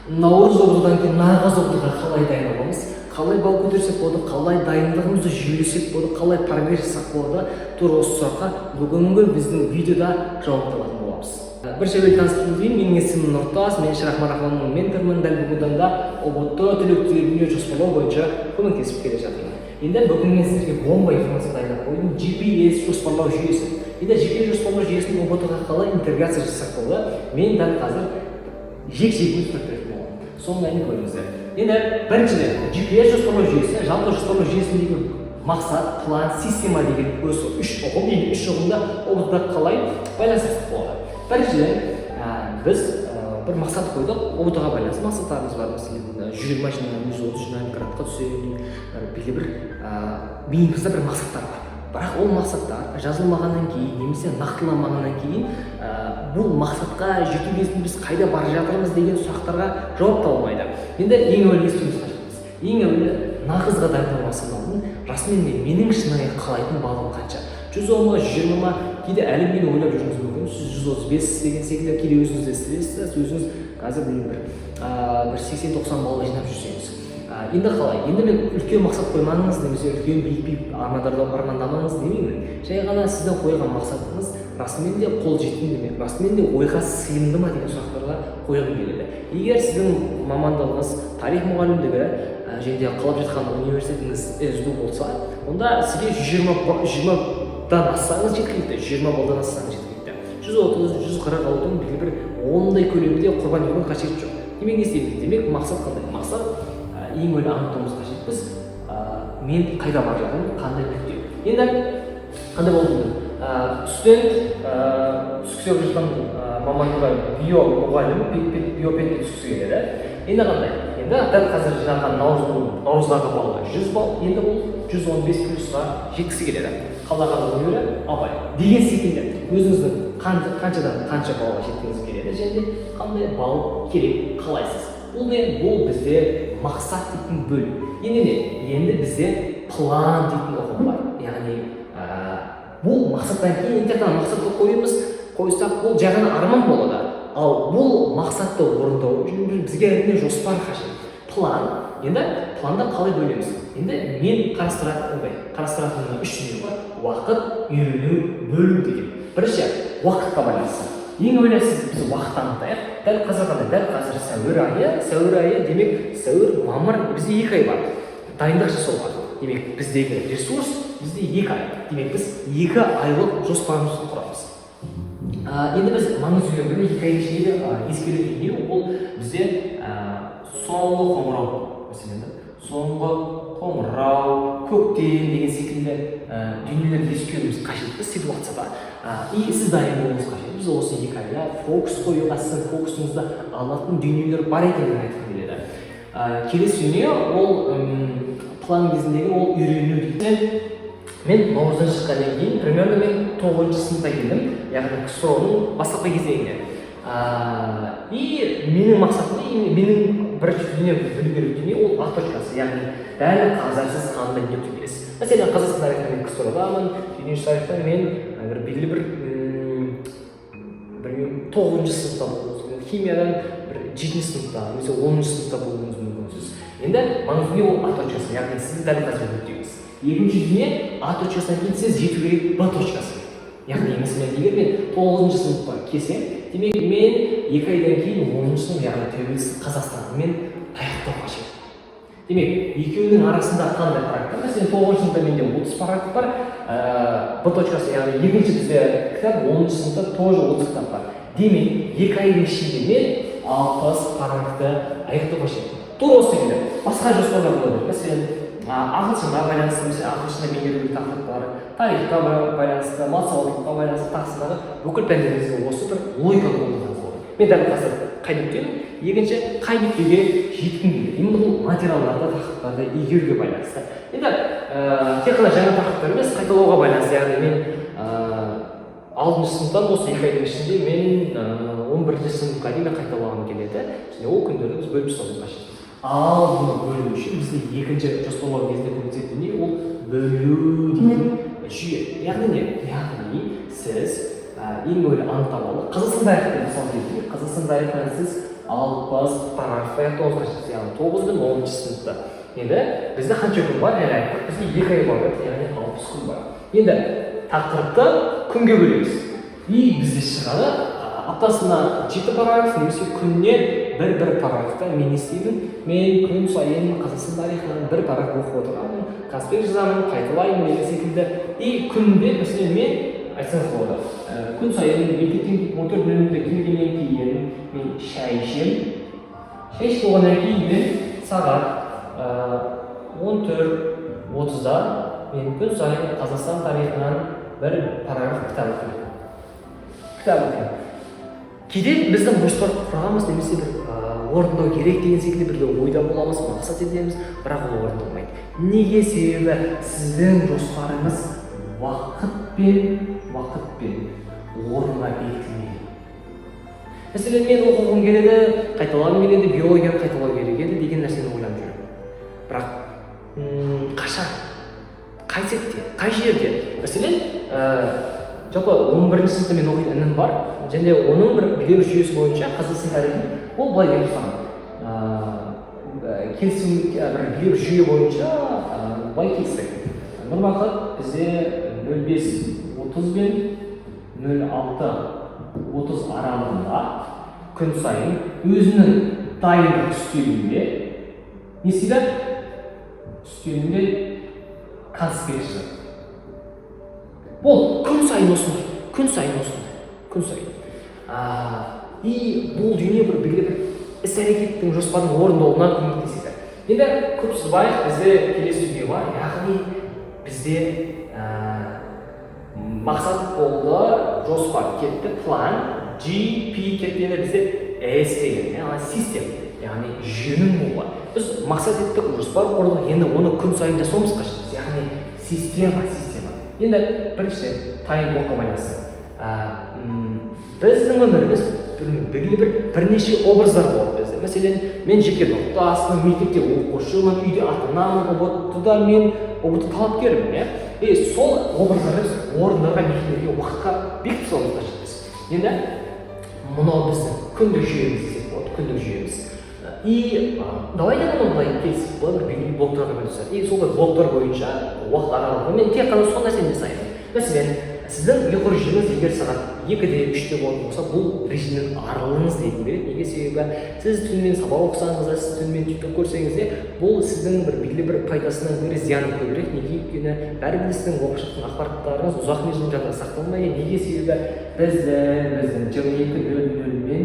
наурыз оқудан кейін нағыз оқуға қалай дайындаламыз, қалай бал көтерсек болады, қалай дайындығымызды жүйелесек болады, қалай прогресс жасақ болады, тура осы сұраққа бүгінгі біздің видеода жауап табатын боламыз. Бірінші таныстырып өтейін, менің есімім Нұртас, мен Шырахман Рахманның менторымын. Дәл бүгінгі таңда ұбт түлектеріне жоспарлау бойынша көмектесіп келе жатырмын. Енді бүгін мен сіздерге бомба информация дайындап қойдым, GPS жоспарлау жүйесі. Енді GPS жоспарлау жүйесін ұбт-ға қалай интеграция жасақ болады, мен дәл қазір жек-жегін түсіндіретін боламын. Соның бәрін көріңіздер. Енді біріншіден GPS жоспарлау жүйесі, жалпы жоспарлау жүйесіндегі мақсат, план, система деген осы үш ұғымда ұбт-ға қалай байланыстырып болады. Біріншіден біз бір мақсат қойдық, ұбт-ға байланысты мақсаттарымыз бар. Мәселен, 120 жинаған, 130 жинаған градқа түсемін, белгілі бір миымызда бір мақсаттар бар. Бірақ ол мақсаттар жазылмағаннан кейін, немесе нақтыланбағаннан кейін, бұл мақсатқа жету кезінде біз қайда бара жатырмыз деген сұрақтарға жауап таба алмайды. Енді ең әуелі естуіміз қажетпіз. Ең әуелі нағызға дайындалмастан алдын, расымен менің шынайы қалайтын балым қанша? 110-ға, 120-ма, кейде әлі мені ойлап жүріңіз мүмкін. Сіз 135 деген секілді, кейде өзіңіз де істейсіз, өзіңіз қазір бір 80-90 балл жинап жүрсеңіз. Енді қалай? Енді мен үлкен мақсат қоймаңыз, немесе үлкен биік армандамаңыз демеймін. Жай ғана сіздің қойған мақсатыңыз расымен де қол жетімді ме, расымен де ойға сыйымды ма деген сұрақтарға қойғым келеді. Егер сіздің мамандығыңыз тарих мұғалімдігі және қалап жатқан университетіңіз СДУ болса, онда сізге 120-дан ассаңыз жеткілікті, 20 балдан ассаңыз жеткілікті. 130, 140 алудың белгілі бір ондай көлемде құрбан етудің қажеті жоқ. Демек не істейміз? Демек мақсат қандай? Мақсат ең әуелі анықтауымыз қажетпіз. Мен қайда бара жатырмын, қандай нүкте? Енді қандай болды? Студент түскісі өтіп жатқан мамандығы био мұғалім, биопедагог түскісі келеді. Енді қандай? Енді дәл қазір жинаған наурыздағы балға 100 балл, енді бұл 115 плюсқа жеткісі келеді. Қалаған өнері абай. Деген секілді өзіңіздің қаншадан қанша балға жеткіңіз келеді және қандай балл керек қалайсыз? Бұл не? Бұл бізде мақсат дейтін бөлім. Енді не? Енді бізде план дейтін ұғым бар. Яғни бұл мақсаттан кейін тек қана мақсатты қойсақ, бұл жай ғана арман болады. Ал бұл мақсатты орындау үшін бізге әрине жоспар қажет. План. Енді планда қалай бөлеміз? Енді мен қарастыратынына 3 дүние бар. Уақыт, үйрену, бөлу деген. Бірінші уақытқа байланысты. Ең әуелі біз уақыт анықтайық. Дәл қазір сәуір айы, демек сәуір, мамыр, бізде 2 ай бар. Дайындық жасауға. Демек біздегі ресурс бізде 2 ай. Демек біз 2 айлық жоспарымызды құрамыз. Енді біз маңызды бөлімі 2 ай ішінде ескеретін не? Ол бізде соңғы қоңырау, соңғы қоңырау, көктем деген секілді дүниелерді ескеруіміз қажет ситуацияда. Сіз дайын болуыңыз қажет. Біз осы 2 айда фокус қоюға, сіздің фокусыңызда алатын дүниелер бар екенін айтқым келеді. Келесі дүние ол план кезіндегі ол үйрену дейді. Мен наурыздан шыққаннан кейін, примерно мен 9-шы сыныпқа келдім, яғни КСРО-ның бастапқы кезеңіне. Менің мақсатым, менің бірінші дүние білу керек дүние ол А точкасы, яғни дәл қазірсіз қандай не түгелесіз. Мәселен, Қазақстан тарихында мен КСРО-дамын, дүниежүзілік тарихта мен белгілі бір 9-шы сыныпта болуыңыз, химиядан 7-ші сыныпта, немесе 10-шы сыныпта болуыңыз мүмкінсіз. Енді маңызды ол А точкасы, яғни сіз дәл қазір нүктеңіз. Екінші дүние А точкасынан кейін сіз жету керек Б точкасы. Яғни мәселен, егер мен 9-шы сыныпқа келсем, демек мен 2 айдан кейін 10-шы сынып, яғни тәуелсіз Қазақстанмен аяқтау қажет. Демек, екеуінің арасында қандай параграф? Мәселен, 9-шы сыныпта менде 30 параграф бар, Б точкасы, яғни екінші бізде кітап, 10-шы сыныпта тоже 30 кітап бар. Демек, 2 айдың ішінде мен 60 параграфты аяқтау қажет. Тура осы секілді басқа жоспарлар болады. Мәселен, ағылшынға байланысты, ағылшында меңгеру тақырып бар, тарихқа байланысты, массауаттылыққа байланысты тақсындағы бүкіл пәндеріңізге осы бір логика қолдануыңыз болады. Мен дәл қазір қай нүктемін, екінші қай нүктеге жеткім келеді. Енді бұл материалдарды, тақырыптарды игеруге байланысты. Енді тек қана жаңа тақырыптар емес, қайталауға байланысты. Яғни мен 6-шы сыныптан осы 2 айдың ішінде мен 11-ші сыныпқа дейін қайталағым келеді. Және ол күндерді біз бөліп тастауымыз қажет. Ал бұны бөлу үшін бізде екінші жоспарлау кезінде көмектесетін не? Ол бөлу деген жүйе. Яғни не? Яғни сіз ең әуелі анықтап алып, Қазақстан тарихында мысалы келтірейік. Қазақстан тарихынан сіз 60 параграф аяқтауымызға яғни 9 бен 10 сыныпта. Енді бізде қанша күн бар? Әлі айттық, бізде 2 ай бар, яғни 60 күн бар. Енді тақырыпты күнге бөлеміз. Бізде шығады аптасына 7 параграф, немесе күніне бір параграфта мен істеймін. Мен күн сайын Қазақстан тарихынан бір параграф оқып отырамын, конспект жазамын, қайталаймын деген секілді. Күнде мәселен мен айтсаңыз болады. Күн сайын мектептен 14:00-де келгеннен кейін мен шай ішемін. Шай ішіп болғаннан кейін мен сағат 14:30-да мен күн сайын Қазақстан тарихынан бір параграф кітап оқимын. Кейде біздің жоспар құрғанбыз, немесе бір орындау керек деген секілді бір ойда боламыз, мақсат етеміз, бірақ ол орындалмайды. Неге? Себебі сіздің жоспарыңыз уақытпен орынға бекітілмейді. Мәселен, мен оқығым келеді, қайталағым келеді, биологияны қайталау керек еді деген нәрсені ойлап жүрмін. Бірақ қашан? Қай сәтте? Қай жерде? Мәселен, жалпы 11-ші сыныпта мен оқитын інім бар, және оның бір білім жүйесі бойынша Қазақстан тарихын ол былай деп тұрған. Келісім бір білім жүйе бойынша былай келістік. Бір уақыт бізде 05:30 бен 06:30 аралығында күн сайын өзінің дайындық үстелінде не істейді? Үстелінде конспект жазады. Бұл күн сайын осындай. Бұл дүние бір белгілі бір іс-әрекеттің жоспардың орындалуына көмектеседі. Енді көп сызбайық, бізде келесі жүйе бар, яғни бізде мақсат болды, жоспар кетті, план, GP кетті, енді бізде S деген, яғни систем, яғни жүйенің болуы. Біз мақсат еттік, жоспар құрдық, енді оны күн сайын жасауымыз қажет, яғни система. Енді біріншіден тайм блокқа байланысты. Біздің өміріміз бірнеше образдар болады бізде. Мәселен, мен жеке топтасымын, мектепте оқушымын, үйде ата-анамын, ұбт-да мен ұбт талапкермін. Сол образдарды орындарға, мектептерге, уақытқа бекітіп салуымыз қажетпіз. Енді мынау біздің күндік жүйеміз десек болады, күндік жүйеміз. Давайте мұны былай келісіп болады, бір белгілі блоктарға бөліседі. Сол блоктар бойынша уақыт аралығы мен тек қана сол нәрсені жасаймын. Мәселен, сіздің ұйқы режиміңіз егер сағат 2-де 3-те болатын болса, бұл режимнен арылыңыз дейтін береді. Неге? Себебі сіз түнімен сабақ оқысаңыз, сіз түнімен YouTube көрсеңіз де, бұл сіздің бір белгілі бір пайдасынан гөрі зияны көбірек. Неге? Өйткені бәрібір сіздің оқып шыққан ақпараттарыңыз ұзақ мерзім жадыда сақталмайды. Неге? Себебі біздің 22:00 мен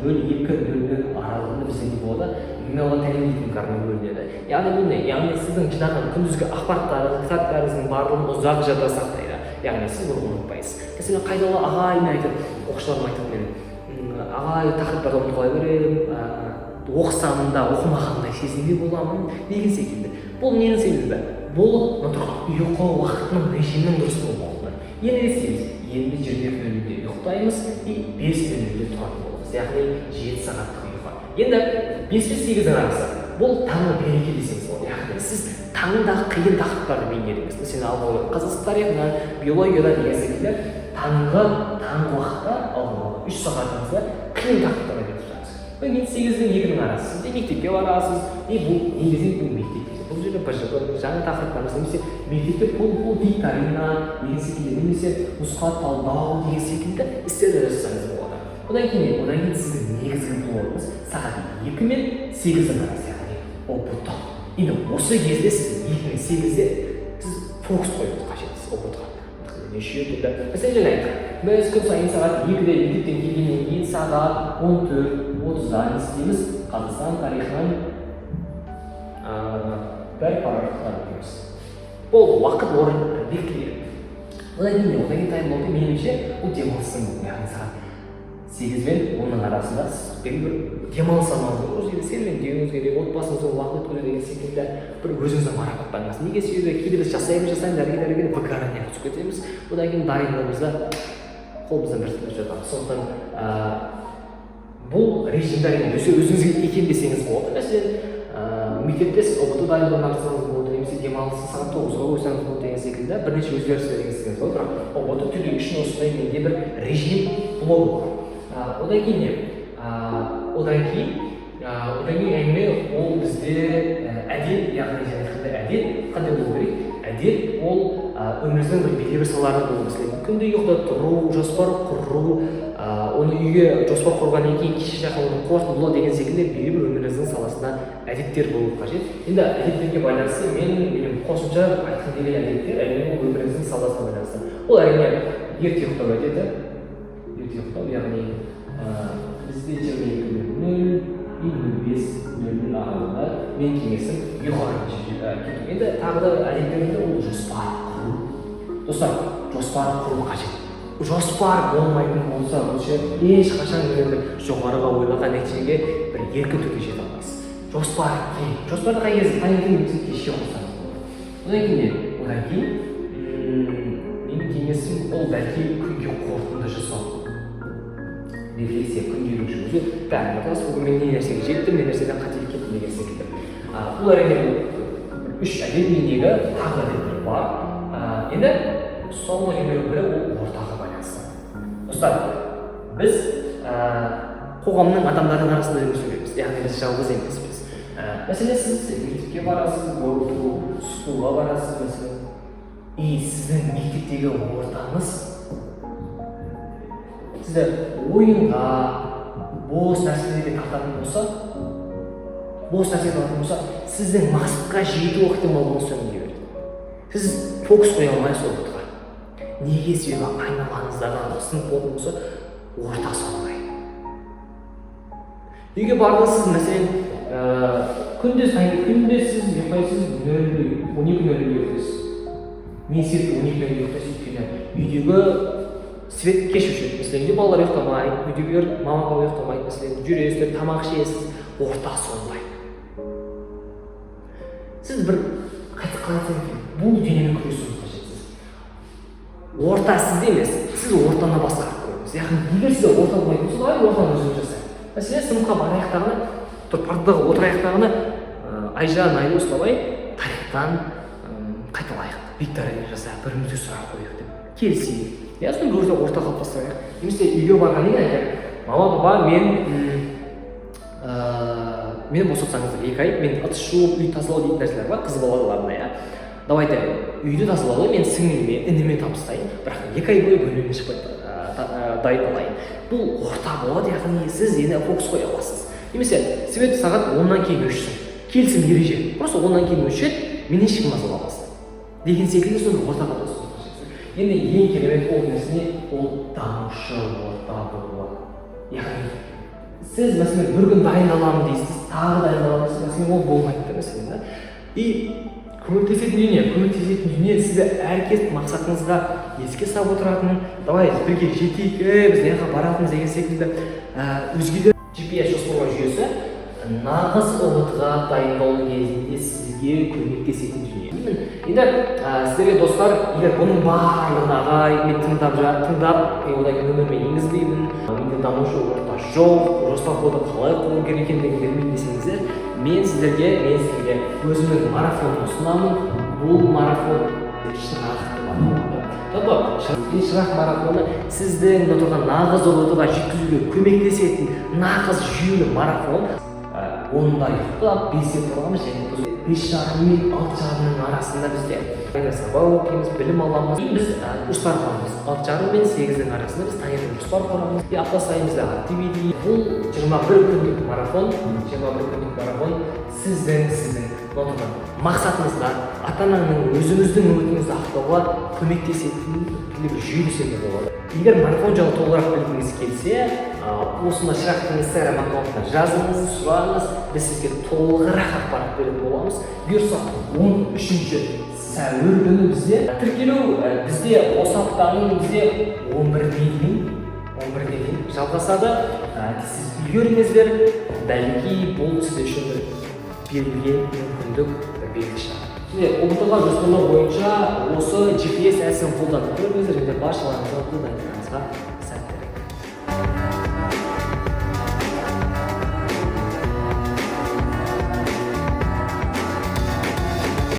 02:00 аралығында бізде не болады? Мелатонин дейтін гормон бөлінеді. Яғни бұл не? Яғни сіздің жинаған күндізгі ақпараттарыңыз, кітаптарыңыздың барлығын ұзақ жадыда сақтайды. Яғни сіз бұны ұмытпайсыз. Мәселен, қайдалы ағайын айтып, оқушыларым айтып мен ағай тақырыптарды ұмытып қала беремін, оқысам да оқымағандай сезімде боламын деген секілді. Бұл ненің себебі? Бұл ұйқы уақытының режимінің дұрыс болмауы. Енді не істейміз? Енді 22:00-де ұйықтаймыз, 5:00-де тұратын боламыз. Яғни 7 сағаттық ұйқы. Енді 5-8 арасы бұл таңғы береке десеңіз болады. Яғни сіз таңдағы қиын тақырыптарды меңгеріңіз. Мәселен, Қазақстан тарихынан, биологиядан деген секілді таңғы уақытта 3 сағатыңызда қиын тақырыптарға беріп тұрасыз. Мен 8-ден 2-нің арасы сізде мектепке барасыз, бұл мектеп. Бұл жерде жаңа тақырыптарымыз, немесе мектепте пол викторина деген секілді, немесе нұсқа талдау деген секілді істерді жасасаңыз болады. Одан кейін сіздің негізгі блогыңыз сағат 2 мен 8-дің арасы, яғни ұбт. Енді осы кезде сіз 2 мен 8-де сіз фокус қоюыңыз қажетсіз ұбт-ға. Неше түрді. Мәселен, жаңа айттық. Біз күн сайын сағат 2-де мектептен келгеннен кейін сағат 14:30-да не істейміз? Қазақстан тарихынан бір параграфтар оқимыз. Бұл уақыт орын бекітіледі. Одан кейін таймблокты меніңше бұл демалыстың, яғни сағат 8 мен 10-ның арасында бір демалыс алыңыз. Ол жерде серуендеуіңіз керек, отбасыңызбен уақыт өткізу деген секілді бір өзіңізді марапаттаңыз. Неге? Себебі кейде біз жасаймыз, дәрігерлерге выгорание түсіп кетеміз. Одан кейін дайындығымызда қолымыздан бір жатамыз. Сондықтан бұл режимді өзіңізге икемдесеңіз болады. Мәселен, мектепте сіз ұбт дайындығын арасаңыз болады, немесе демалысын сағат 9-ға қойсаңыз болады деген секілді бірнеше өзгерістер енгізсеңіз болады. Бірақ ұбт түлеу үшін осындай менде бір режим блогы бар. Одан кейін не? Одан кейін әңгіме ол бізде әдет, яғни әдет қандай болу керек? Әдет ол өміріміздің белгілі бір салалары болу керек. Күнде ұйықтап тұру, жоспар құру, оны үйге жоспар құрғаннан кейін кеше жақын оның қорытындылау деген секілді белгілі бір өміріміздің саласында әдеттер болу қажет. Енді әдеттерге байланысты мен қосымша айтқым келген әдеттер әрине ол өміріміздің саласына байланысты. Ол әрине ерте ұйықтау әдеті, ерте ұйықтау, яғни бізде 22:00-05:00 аралығында мен кеңесім ұйқыға кету. Енді тағы да әдеттерінде ол жоспар құру. Достар, жоспар құру қажет. Жоспар болмайтын болса, ешқашан жоғарыға ойлаған нәтижеге бір еркін түрде жете алмайсыз. Жоспар кең. Жоспарды қай кезде кеше қосамыз болады. Одан кейін менің кеңесім ол бәлки күнге қорытынды жасау. Рефлексия, күнделік жүргізу. Бүгін мен не нәрсеге жеттім, не нәрседен қателік кеттім деген секілді. Бұл әрине үш әдет мендегі тағы әдеттер бар. Енді соңғы бірі ол ортаға байланысты. Достар, біз қоғамның адамдардың арасында өмір сүреміз, яғни біз жалғыз емеспіз. Мәселен, сіз мектепке барасыз, школға барасыз, мәселен, сіздің мектептегі ортаңыз сізді ойынға, бос нәрселерге тартатын болса, сіздің мақсатқа жету ықтималдығын сөнімге береді. Сіз фокус қоя алмайсыз ол отқа. Неге? Себебі айналаңыздағы сын болатын болса, орта сондай. Үйге бардыңыз, мәселен, күнде сіз ұйықтайсыз, 12:00 ұйықтайсыз. Мен сертті 12:00 ұйықтайсыз, өйткені үйдегі свет кеш өшеді. Мәселен, үйде балалар ұйықтамайды, үйдегілер мама бала ұйықтамайды, мәселен, жүресіздер, тамақ ішесіз, орта сондай. Сіз бір қалайтын бұл дүниемен күресуіңіз қажетсіз. Орта сізде емес, сіз ортаны басқарып қойыңыз. Яғни егер сізде орта болмайтын болса, ортаны өзіңіз жасайын. Мәселен, сыныпқа бараяқтағыны, партадағы отыраяқтағыны Айжан ұстабай тарихтан қайталайық, викторина жасайық, бірімізге сұрақ қойайық деп келісейік. Яғни бір орта қалыптастырайық. Немесе үйге барғаннан кейін айтайық, мама, папа, мені босатсаңыздар 2 ай, мен ыдыс жуып, үй тазалау дейтін нәрселер бар, қыз балаларына, давайте үйді тазалауды мен сіңліме, ініме табыстайын, бірақ 2 ай бойы бөлмеден шықпай дайын алайын. Бұл орта болады, яғни сіз енді фокус қоя аласыз. Немесе свет сағат 10-нан кейін өшсін. Келісім ереже. Просто 10-нан кейін өшеді, мен ешкім мазаламасын. Деген секілді соны ортаға қосыңыз. Енді ең керемет ол нәрсіне ол дамушы орта болады. Яғни сіз мәселен бір күн дайындаламын дейсіз, тағы дайындаламыз, мәселен ол болмайды мәселен. И көмектесетін дүние сізді әркез мақсатыңызға еске салып отыратын, давай бірге жетейік, біз неғаға баратымыз деген секілді өзгелер GPS жоспарлау жүйесі нағыз ұмытқа дайындалу кезінде сізге көмектесетін дүние. Енді сіздерге достар, егер бұның барлығына мен тыңдап, одан кейін өміріме енгізбеймін, менде дамушы орта жоқ, жоспар қоюды қалай құру керек екендігін білмеймін десеңіздер, мен сіздерге өзімнің марафонымды ұсынамын. Бұл марафон шырақты марафоны. Шырақ марафоны сіздің отырған нағыз ұлытыға жеткізуге көмектесетін нағыз жүйелі марафон. Онда ұйықтап, 5-те тұрғамыз және 5:30 мен 6:30 арасында бізде сабақ оқимыз, білім аламыз. Біз жоспар құрамыз. 6:30 мен 8-дің арасында біз таңертең жоспар құрамыз. Апта сайын бізде активити. Бұл 21 күндік марафон, сіздің отырған мақсатыңызға, ата-анаңның өзіңіздің үмітіңізді ақтауға көмектесетін бір жүйе десек те болады. Егер марафон жайлы толығырақ білгіңіз келсе, осында шырақтың Instagram аккаунтына жазыңыз, сұраңыз, біз сізге толығырақ ақпарат беретін боламыз. Бұйырса 13 сәуір күні бізде тіркелу бізде осы аптаның 11-іне дейін жалғасады. Сіз үлгеріңіздер, бәлки бұл сіз үшін берілген мүмкіндік белгі шығар. Ұмытылған жоспарлар бойынша осы GPS әдісін қолданып көріңіздер, баршаларыңызға бұл дайындығыңызға сәттілік.